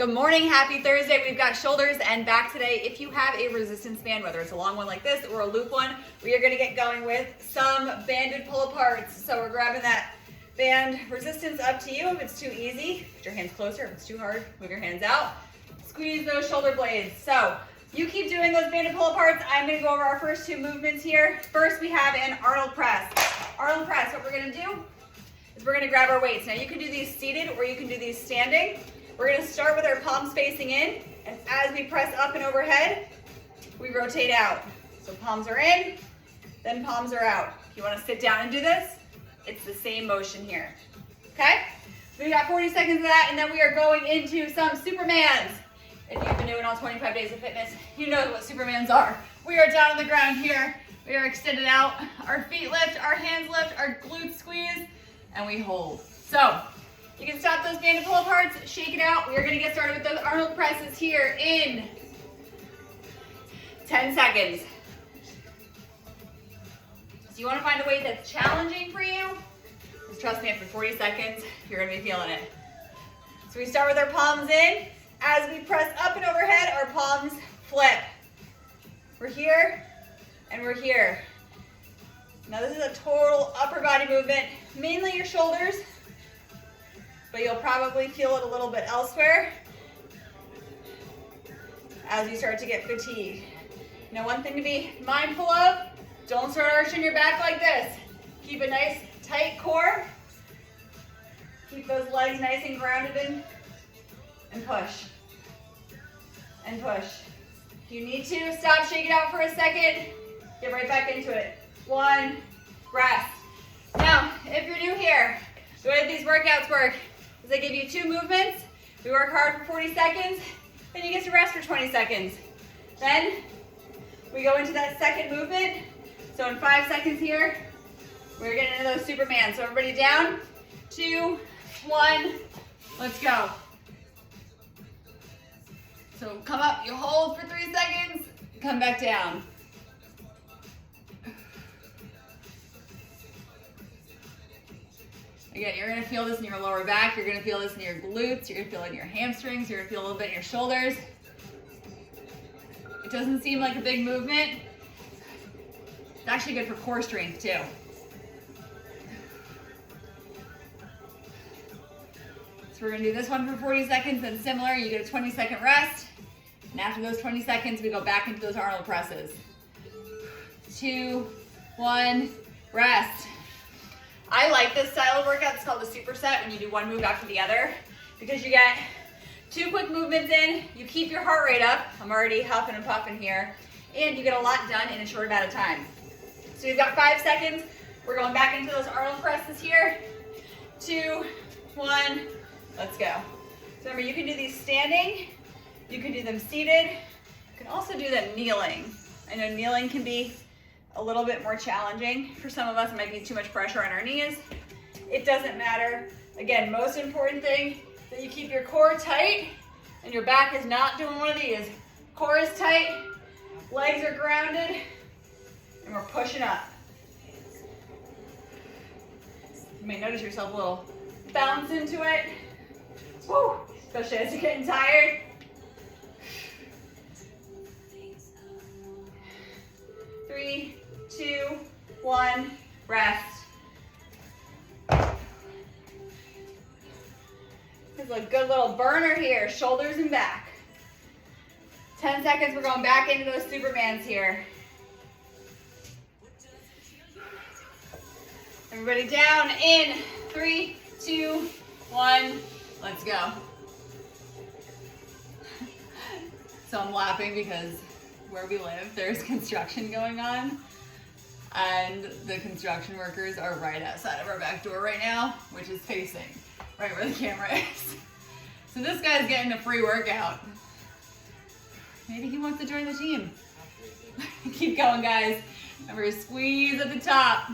Good morning, happy Thursday. We've got shoulders and back today. If you have a resistance band, whether it's a long one like this or a loop one, we are gonna get going with some banded pull-aparts. So we're grabbing that band resistance, up to you. If it's too easy, put your hands closer. If it's too hard, move your hands out. Squeeze those shoulder blades. So you keep doing those banded pull-aparts. I'm gonna go over our first two movements here. First, we have an Arnold press. Arnold press, what we're gonna do is we're gonna grab our weights. Now you can do these seated or you can do these standing. We're gonna start with our palms facing in, and as we press up and overhead, we rotate out. So palms are in, then palms are out. If you wanna sit down and do this, it's the same motion here, okay? So we got 40 seconds of that, and then we are going into some Supermans. If you've been doing all 25 days of fitness, you know what Supermans are. We are down on the ground here. We are extended out. Our feet lift, our hands lift, our glutes squeeze, and we hold. So, you can stop those banded pull-aparts, shake it out. We are gonna get started with those Arnold presses here in 10 seconds. So you wanna find a weight that's challenging for you? Because trust me, after 40 seconds, you're gonna be feeling it. So we start with our palms in. As we press up and overhead, our palms flip. We're here, and we're here. Now this is a total upper body movement, mainly your shoulders, but you'll probably feel it a little bit elsewhere as you start to get fatigued. Now, one thing to be mindful of, don't start arching your back like this. Keep a nice tight core. Keep those legs nice and grounded in, and push, and push. If you need to, stop, shake it out for a second, get right back into it. One, rest. Now, if you're new here, the way that these workouts work is they give you two movements. We work hard for 40 seconds, then you get to rest for 20 seconds. Then we go into that second movement. So in 5 seconds here, we're getting into those Supermans. So everybody down, 2, 1, let's go. So come up, you hold for 3 seconds, come back down. Again, you're gonna feel this in your lower back, you're gonna feel this in your glutes, you're gonna feel it in your hamstrings, you're gonna feel a little bit in your shoulders. It doesn't seem like a big movement. It's actually good for core strength too. So we're gonna do this one for 40 seconds, then similar, you get a 20-second rest. And after those 20 seconds, we go back into those Arnold presses. 2, 1, rest. I like this style of workout. It's called the superset, when you do one move after the other, because you get 2 quick movements in, you keep your heart rate up. I'm already huffing and puffing here, and you get a lot done in a short amount of time. So you've got 5 seconds. We're going back into those Arnold presses here. 2, 1, let's go. So remember, you can do these standing, you can do them seated, you can also do them kneeling. I know kneeling can be a little bit more challenging. For some of us, it might be too much pressure on our knees. It doesn't matter. Again, most important thing, that you keep your core tight and your back is not doing one of these. Core is tight, legs are grounded, and we're pushing up. You may notice yourself a little bounce into it. Woo! Especially as you're getting tired. 3, 2, 1, rest. This is a good little burner here, shoulders and back. 10 seconds, we're going back into those Supermans here. Everybody down in 3, 2, 1, let's go. So I'm laughing because where we live, there's construction going on, and the construction workers are right outside of our back door right now, which is facing right where the camera is. So this guy's getting a free workout. Maybe he wants to join the team. Keep going, guys. Remember, squeeze at the top.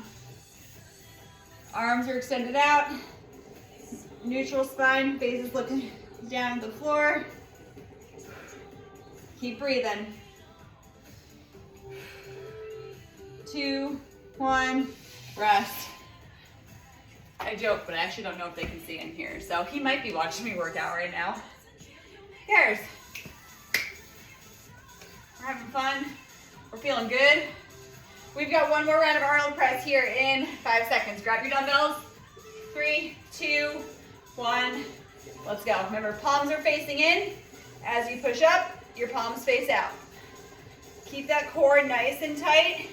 Arms are extended out. Neutral spine, face is looking down at the floor. Keep breathing. 2, 1, rest. I joke, but I actually don't know if they can see in here. So he might be watching me work out right now. cares? We're having fun. We're feeling good. We've got one more round of Arnold press here in 5 seconds. Grab your dumbbells. 3, 2, 1. Let's go. Remember, palms are facing in. As you push up, your palms face out. Keep that core nice and tight.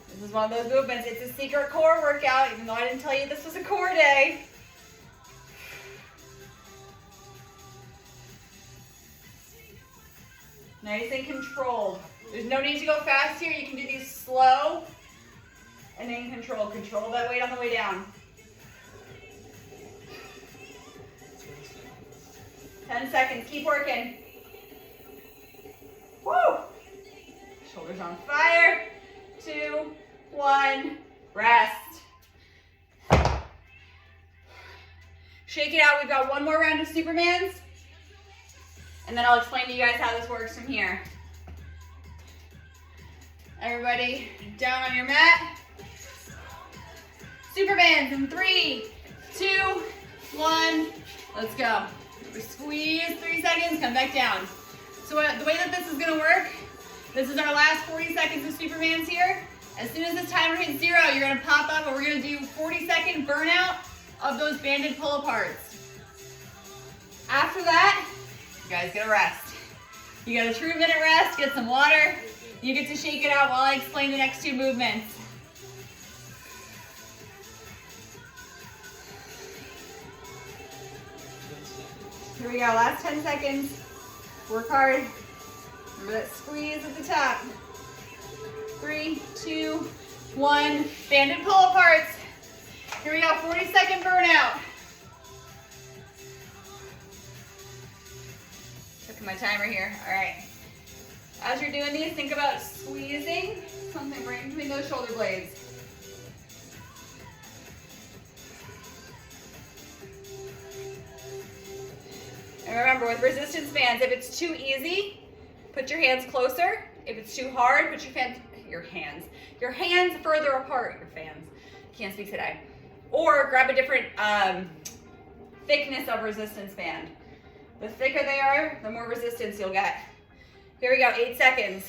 This is one of those movements. It's a secret core workout, even though I didn't tell you this was a core day. Nice and controlled. There's no need to go fast here. You can do these slow and in control. Control that weight on the way down. 10 seconds. Keep working. Woo! Shoulders on fire. 2, 1. Rest. Shake it out. We've got one more round of Supermans. And then I'll explain to you guys how this works from here. Everybody down on your mat. Supermans in 3, 2, 1. Let's go. We squeeze 3 seconds, come back down. So the way that this is gonna work, this is our last 40 seconds of Supermans here. As soon as this timer hits 0, you're gonna pop up and we're gonna do 40-second burnout of those banded pull-aparts. After that, you guys get a rest. You got a true minute rest, get some water. You get to shake it out while I explain the next 2 movements. Here we go, last 10 seconds. Work hard. Remember that squeeze at the top. 3, 2, 1. Banded pull-aparts. Here we go, 40-second burnout. Look at my timer here. All right. As you're doing these, think about squeezing something right between those shoulder blades. And remember, with resistance bands, if it's too easy, put your hands closer. If it's too hard, put your hands further apart. Your fans. Can't speak today. Or grab a different thickness of resistance band. The thicker they are, the more resistance you'll get. Here we go, 8 seconds.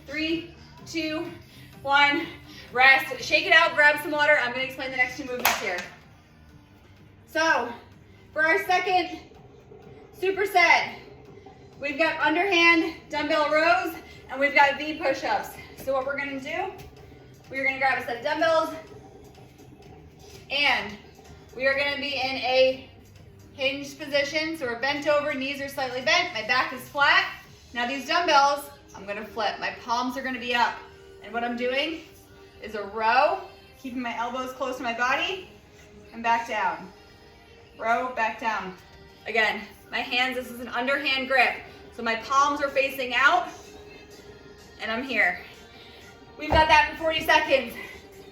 3, 2, 1. Rest. Shake it out, grab some water. I'm going to explain the next 2 movements here. So, for our second superset, we've got underhand dumbbell rows, and we've got V push-ups. So what we're going to do, we're going to grab a set of dumbbells, and we are going to be in a hinged position. So we're bent over, knees are slightly bent, my back is flat. Now these dumbbells, I'm going to flip. My palms are going to be up. And what I'm doing is a row, keeping my elbows close to my body, and back down. Row, back down. Again, my hands, this is an underhand grip. So my palms are facing out, and I'm here. We've got that for 40 seconds.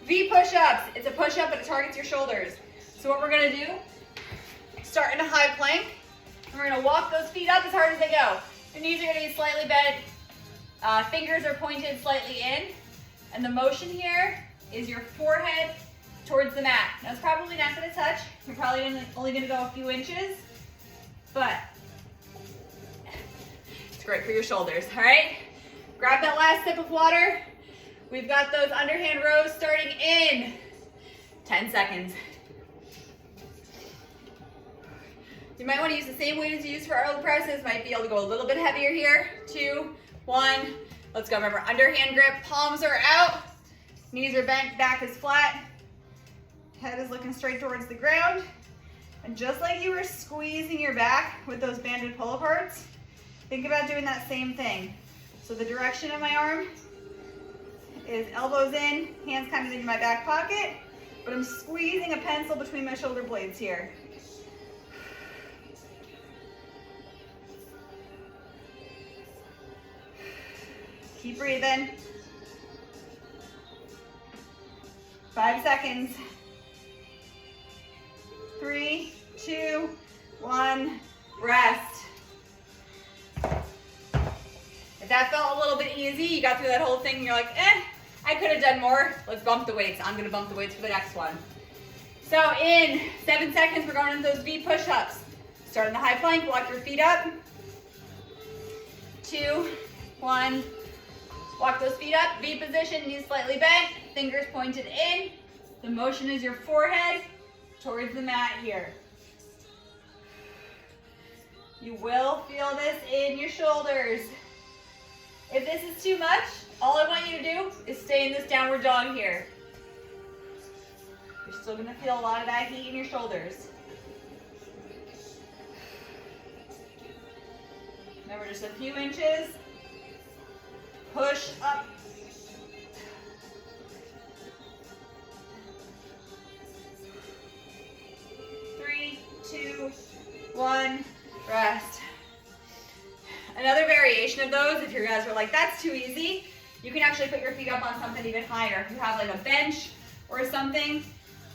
V push-ups. It's a push-up, but it targets your shoulders. So what we're gonna do, start in a high plank. And we're gonna walk those feet up as hard as they go. Your knees are gonna be slightly bent. Fingers are pointed slightly in. And the motion here is your forehead towards the mat. Now it's probably not gonna touch. You're probably only gonna go a few inches, but it's great for your shoulders, all right? Grab that last sip of water. We've got those underhand rows starting in 10 seconds. You might want to use the same weight as you use for Arnold presses. Might be able to go a little bit heavier here. 2, 1. Let's go. Remember, underhand grip. Palms are out. Knees are bent. Back is flat. Head is looking straight towards the ground. And just like you were squeezing your back with those banded pull-aparts, think about doing that same thing. So the direction of my arm is elbows in, hands kind of in my back pocket, but I'm squeezing a pencil between my shoulder blades here. Keep breathing. 5 seconds. 3, 2, 1, rest. If that felt a little bit easy, you got through that whole thing and you're like, I could have done more. Let's bump the weights. I'm gonna bump the weights for the next one. So in 7 seconds, we're going into those V push-ups. Start in the high plank, walk your feet up. 2, 1, walk those feet up, V position, knees slightly bent, fingers pointed in. The motion is your forehead towards the mat here. You will feel this in your shoulders. If this is too much, all I want you to do is stay in this downward dog here. You're still gonna feel a lot of that heat in your shoulders. Remember, just a few inches. Push up. Three, two, one, rest. Another variation of those, if you guys are like, that's too easy, you can actually put your feet up on something even higher. If you have like a bench or something,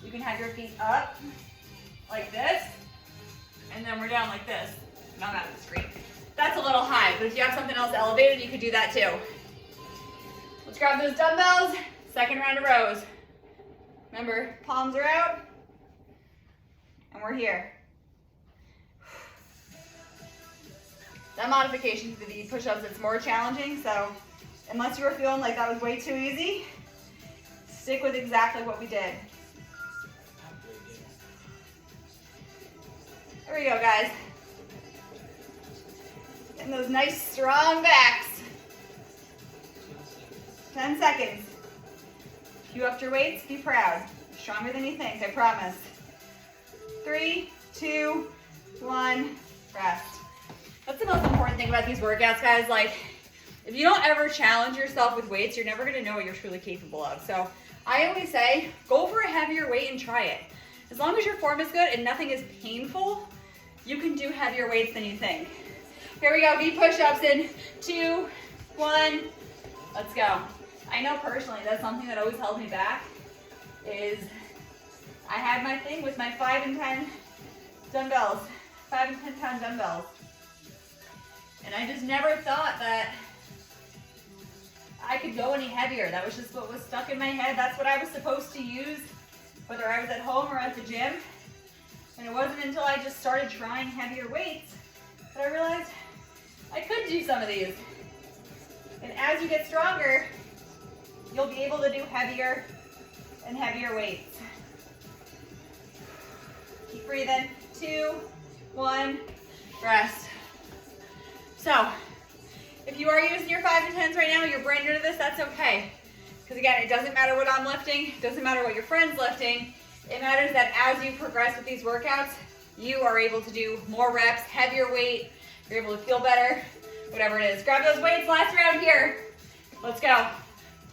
you can have your feet up like this, and then we're down like this. Not out of the screen. That's a little high, but if you have something else elevated, you could do that too. Let's grab those dumbbells. Second round of rows. Remember, palms are out, and we're here. That modification to the push-ups, it's more challenging, so unless you were feeling like that was way too easy, stick with exactly what we did. There we go, guys. Getting those nice strong backs. 10 seconds. If you upped your weights, be proud. You're stronger than you think, I promise. 3, 2, 1, rest. That's the most important thing about these workouts, guys. Like, if you don't ever challenge yourself with weights, you're never gonna know what you're truly capable of. So I always say, go for a heavier weight and try it. As long as your form is good and nothing is painful, you can do heavier weights than you think. Here we go, V push-ups in 2, 1, let's go. I know personally that's something that always held me back is I had my thing with my 5 and 10 dumbbells, 5 and 10 pound dumbbells. And I just never thought that I could go any heavier. That was just what was stuck in my head. That's what I was supposed to use, whether I was at home or at the gym. And it wasn't until I just started trying heavier weights that I realized I could do some of these. And as you get stronger, you'll be able to do heavier and heavier weights. Keep breathing. 2, 1, rest. So, if you are using your 5 and 10s right now, you're brand new to this, that's okay. Because again, it doesn't matter what I'm lifting, it doesn't matter what your friend's lifting. It matters that as you progress with these workouts, you are able to do more reps, heavier weight, you're able to feel better, whatever it is. Grab those weights, last round here. Let's go.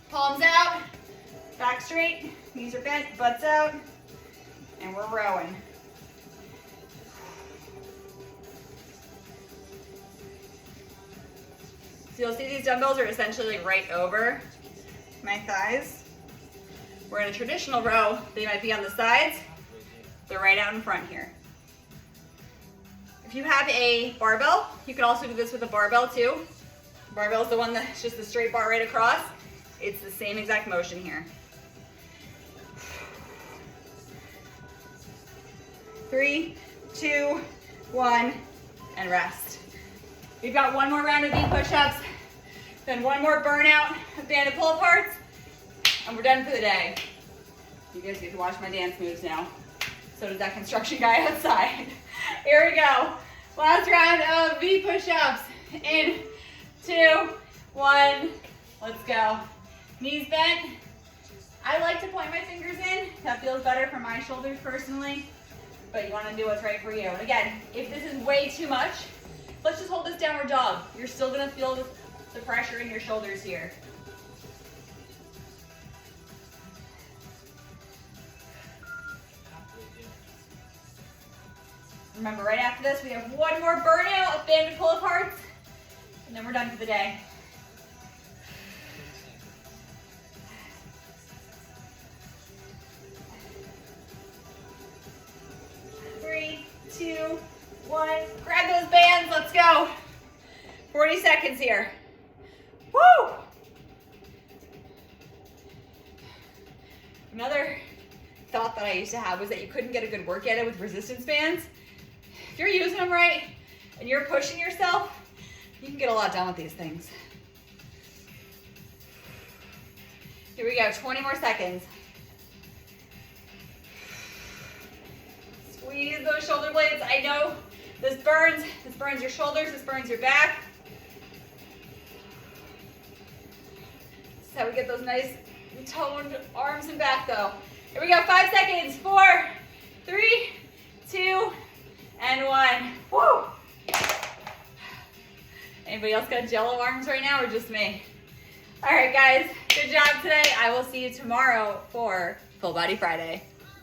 Palms out, back straight, knees are bent, butts out, and we're rowing. So you'll see these dumbbells are essentially right over my thighs. Where in a traditional row, they might be on the sides. They're right out in front here. If you have a barbell, you can also do this with a barbell too. Barbell is the one that's just the straight bar right across. It's the same exact motion here. 3, 2, 1, and rest. We've got one more round of V push-ups, then one more burnout of banded pull-aparts, and we're done for the day. You guys get to watch my dance moves now. So does that construction guy outside. Here we go. Last round of V push-ups. In 2, 1, let's go. Knees bent. I like to point my fingers in. That feels better for my shoulders personally, but you want to do what's right for you. And again, if this is way too much, let's just hold this downward dog. You're still gonna feel the pressure in your shoulders here. Remember, right after this, we have one more burnout of banded pull-aparts, and then we're done for the day. Three, 2, 1. Grab those bands, let's go. 40 seconds here. Woo! Another thought that I used to have was that you couldn't get a good work at it with resistance bands. If you're using them right and you're pushing yourself, you can get a lot done with these things. Here we go, 20 more seconds. Squeeze those shoulder blades. I know this burns your shoulders, this burns your back. This is how we get those nice toned arms and back though. Here we go, 5 seconds, 4, 3, 2, and 1. Woo! Anybody else got jello arms right now or just me? All right, guys, good job today. I will see you tomorrow for Full Body Friday.